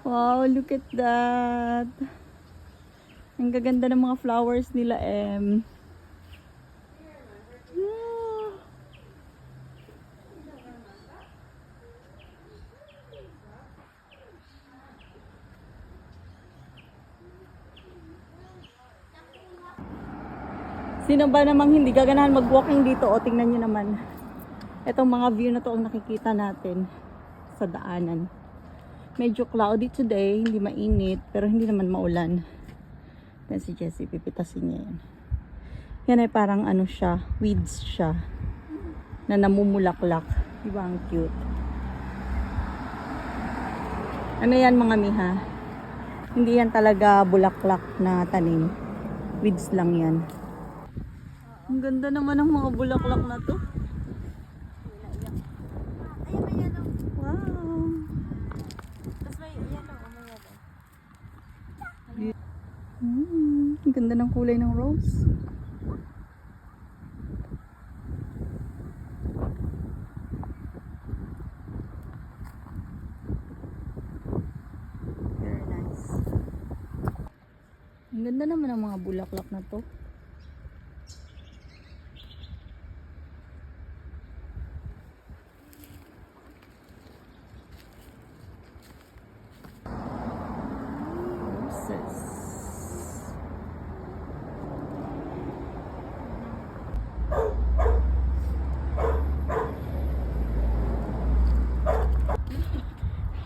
Wow, look at that. Ang gaganda ng mga flowers nila, em. Ah. Sino ba namang hindi gaganahan mag-walking dito? O, tingnan nyo naman. Itong mga view na to ang nakikita natin sa daanan. Medyo cloudy today, hindi mainit, pero hindi naman maulan. Yan si Jessie, pipitasin niya yan. Yan ay parang ano siya, weeds siya. Na namumulaklak. Diba ang cute? Ano yan mga miha? Hindi yan talaga bulaklak na tanim. Weeds lang yan. Ang ganda naman ng mga bulaklak na to. Wow. Ang ganda ng kulay ng rose. Very nice. Ang ganda naman ng mga bulaklak na to. Roses.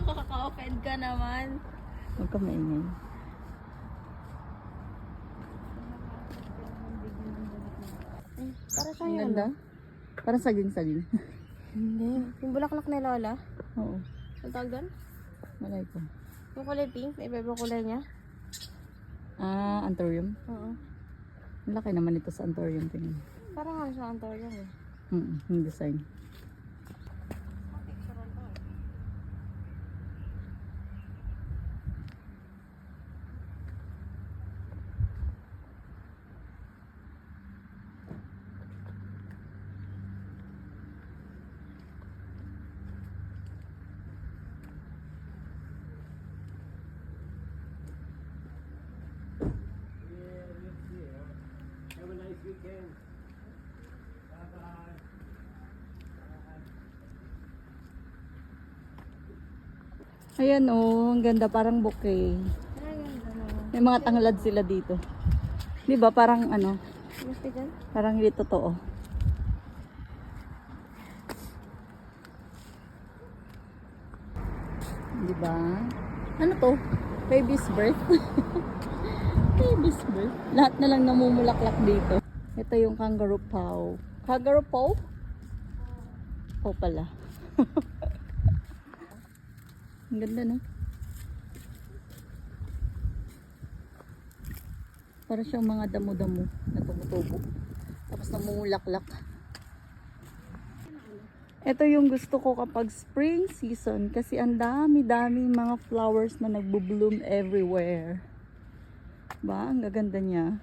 Nakaka-offend ka naman. Huwag ka maingay. Para Ang sa'yo ganda. Parang saging-saging. Hindi. Yung bulaklak ni Lola. Oo. Ang tawag doon? Malay ko. Yung kulay pink. May iba kulay niya. Ah, anthurium. Oo. Ang laki naman ito sa anthurium. Tingnan. Parang nga siya ang tawag yan eh. Yung design. Have a nice weekend. Bye-bye. Ayan oh, ang ganda, parang bouquet. May mga tanglad sila dito. 'Di ba parang ano, Gusto dyan? parang hindi totoo. Di ba? Ano to? Baby's birth. Baby's birth. Lahat na lang namumulaklak dito. Ito yung kangaroo paw. Kangaroo paw? Paw pala. Ang ganda, no? Para siyang mga damo-damo na tumutubo. Tapos namumulaklak. Ito yung gusto ko kapag spring season kasi ang dami-daming mga flowers na nagbo-bloom everywhere. Ba, ang gaganda niya.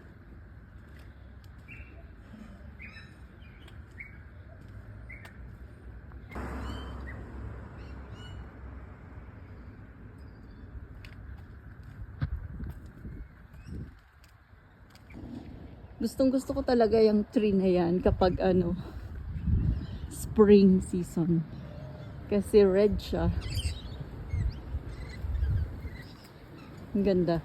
Gustong-gusto ko talaga yung tree na yan kapag ano, spring season. Kasi red siya. Ang ganda.